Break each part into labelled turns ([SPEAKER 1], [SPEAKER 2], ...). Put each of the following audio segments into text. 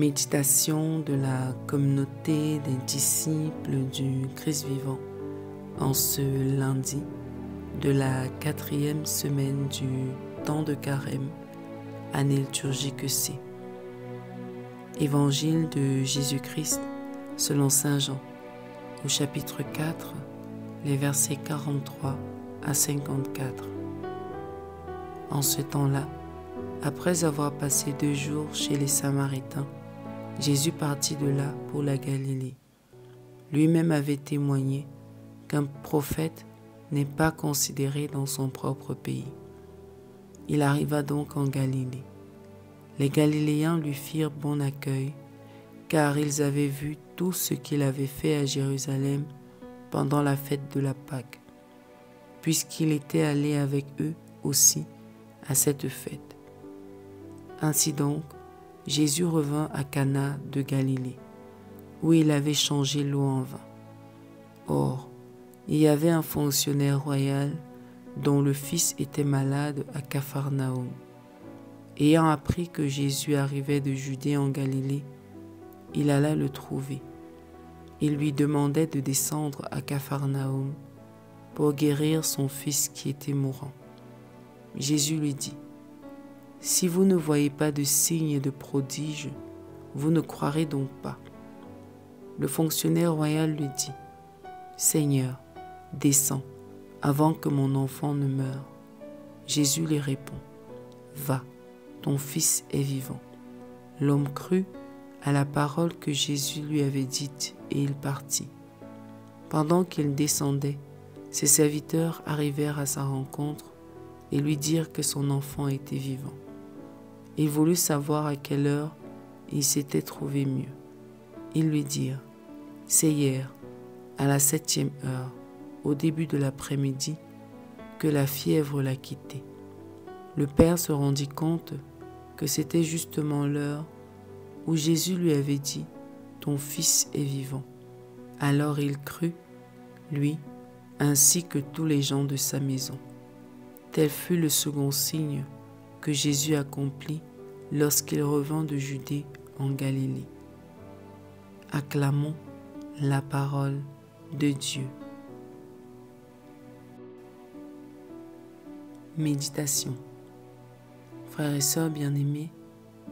[SPEAKER 1] Méditation de la communauté des disciples du Christ vivant en ce lundi de la 4e semaine du temps de Carême, année liturgique C. Évangile de Jésus-Christ selon Saint Jean, au chapitre 4, les versets 43 à 54. En ce temps-là, après avoir passé 2 jours chez les Samaritains, Jésus partit de là pour la Galilée. Lui-même avait témoigné qu'un prophète n'est pas considéré dans son propre pays. Il arriva donc en Galilée. Les Galiléens lui firent bon accueil, car ils avaient vu tout ce qu'il avait fait à Jérusalem pendant la fête de la Pâque, puisqu'il était allé avec eux aussi à cette fête. Ainsi donc, Jésus revint à Cana de Galilée, où il avait changé l'eau en vin. Or, il y avait un fonctionnaire royal dont le fils était malade à Capharnaüm. Ayant appris que Jésus arrivait de Judée en Galilée, il alla le trouver. Il lui demandait de descendre à Capharnaüm pour guérir son fils qui était mourant. Jésus lui dit: « Si vous ne voyez pas de signes et de prodiges, vous ne croirez donc pas. » Le fonctionnaire royal lui dit: « Seigneur, descends, avant que mon enfant ne meure. » Jésus lui répond: « Va, ton fils est vivant. » L'homme crut à la parole que Jésus lui avait dite et il partit. Pendant qu'il descendait, ses serviteurs arrivèrent à sa rencontre et lui dirent que son enfant était vivant. Il voulut savoir à quelle heure il s'était trouvé mieux. Ils lui dirent: « C'est hier, à la 7e heure, au début de l'après-midi, que la fièvre l'a quitté. » Le père se rendit compte que c'était justement l'heure où Jésus lui avait dit: « Ton fils est vivant. » Alors il crut, lui, ainsi que tous les gens de sa maison. Tel fut le second signe que Jésus accomplit lorsqu'il revint de Judée en Galilée. Acclamons la parole de Dieu. Méditation. Frères et sœurs bien-aimés,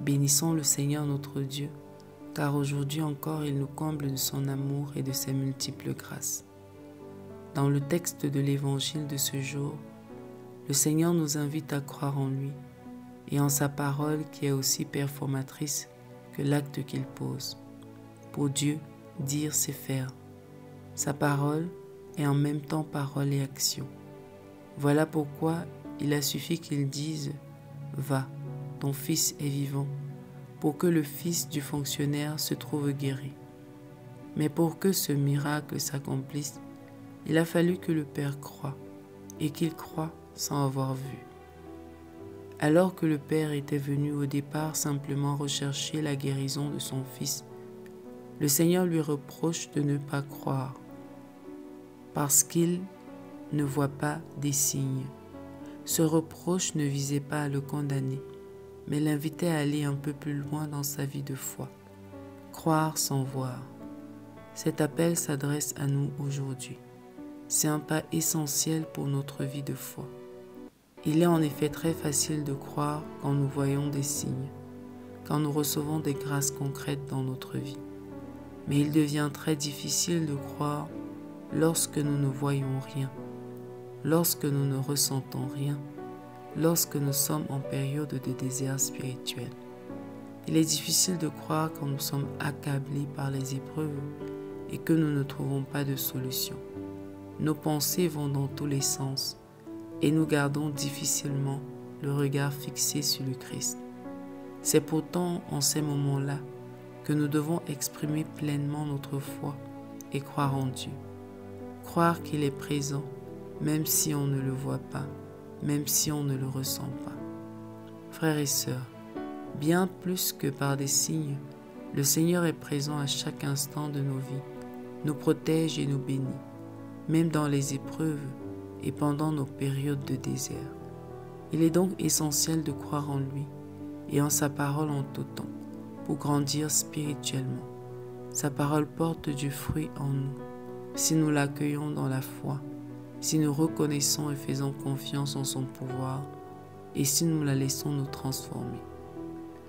[SPEAKER 1] bénissons le Seigneur notre Dieu, car aujourd'hui encore il nous comble de son amour et de ses multiples grâces. Dans le texte de l'Évangile de ce jour, le Seigneur nous invite à croire en lui et en sa parole qui est aussi performatrice que l'acte qu'il pose. Pour Dieu, dire c'est faire. Sa parole est en même temps parole et action. Voilà pourquoi il a suffi qu'il dise « Va, ton fils est vivant » pour que le fils du fonctionnaire se trouve guéri. Mais pour que ce miracle s'accomplisse, il a fallu que le Père croie et qu'il croie sans avoir vu. Alors que le Père était venu au départ simplement rechercher la guérison de son fils, le Seigneur lui reproche de ne pas croire, parce qu'il ne voit pas des signes. Ce reproche ne visait pas à le condamner, mais l'invitait à aller un peu plus loin dans sa vie de foi. Croire sans voir. Cet appel s'adresse à nous aujourd'hui. C'est un pas essentiel pour notre vie de foi. Il est en effet très facile de croire quand nous voyons des signes, quand nous recevons des grâces concrètes dans notre vie. Mais il devient très difficile de croire lorsque nous ne voyons rien, lorsque nous ne ressentons rien, lorsque nous sommes en période de désert spirituel. Il est difficile de croire quand nous sommes accablés par les épreuves et que nous ne trouvons pas de solution. Nos pensées vont dans tous les sens et nous gardons difficilement le regard fixé sur le Christ. C'est pourtant en ces moments-là que nous devons exprimer pleinement notre foi et croire en Dieu. Croire qu'il est présent, même si on ne le voit pas, même si on ne le ressent pas. Frères et sœurs, bien plus que par des signes, le Seigneur est présent à chaque instant de nos vies, nous protège et nous bénit, même dans les épreuves et pendant nos périodes de désert. Il est donc essentiel de croire en lui et en sa parole en tout temps, pour grandir spirituellement. Sa parole porte du fruit en nous. Si nous l'accueillons dans la foi, si nous reconnaissons et faisons confiance en son pouvoir, et si nous la laissons nous transformer.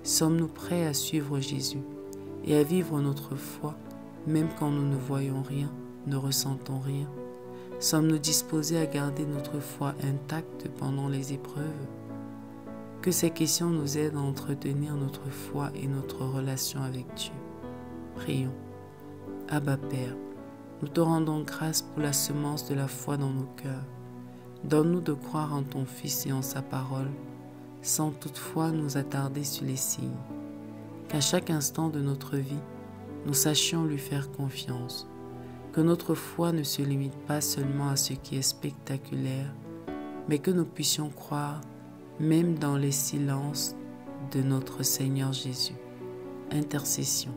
[SPEAKER 1] Sommes-nous prêts à suivre Jésus et à vivre notre foi, même quand nous ne voyons rien, ne ressentons rien? Sommes-nous disposés à garder notre foi intacte pendant les épreuves? Que ces questions nous aident à entretenir notre foi et notre relation avec Dieu. Prions. Abba Père, nous te rendons grâce pour la semence de la foi dans nos cœurs. Donne-nous de croire en ton Fils et en sa parole, sans toutefois nous attarder sur les signes. Qu'à chaque instant de notre vie, nous sachions lui faire confiance. Que notre foi ne se limite pas seulement à ce qui est spectaculaire, mais que nous puissions croire même dans les silences de notre Seigneur Jésus. Intercession.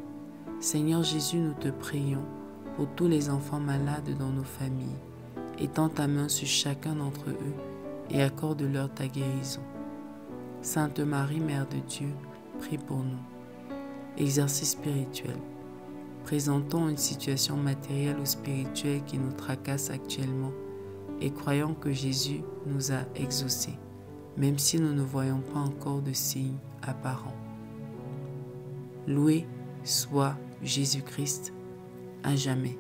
[SPEAKER 1] Seigneur Jésus, nous te prions pour tous les enfants malades dans nos familles. Étends ta main sur chacun d'entre eux et accorde-leur ta guérison. Sainte Marie, Mère de Dieu, prie pour nous. Exercice spirituel. Présentons une situation matérielle ou spirituelle qui nous tracasse actuellement et croyons que Jésus nous a exaucés, même si nous ne voyons pas encore de signes apparents. Loué soit Jésus-Christ à jamais.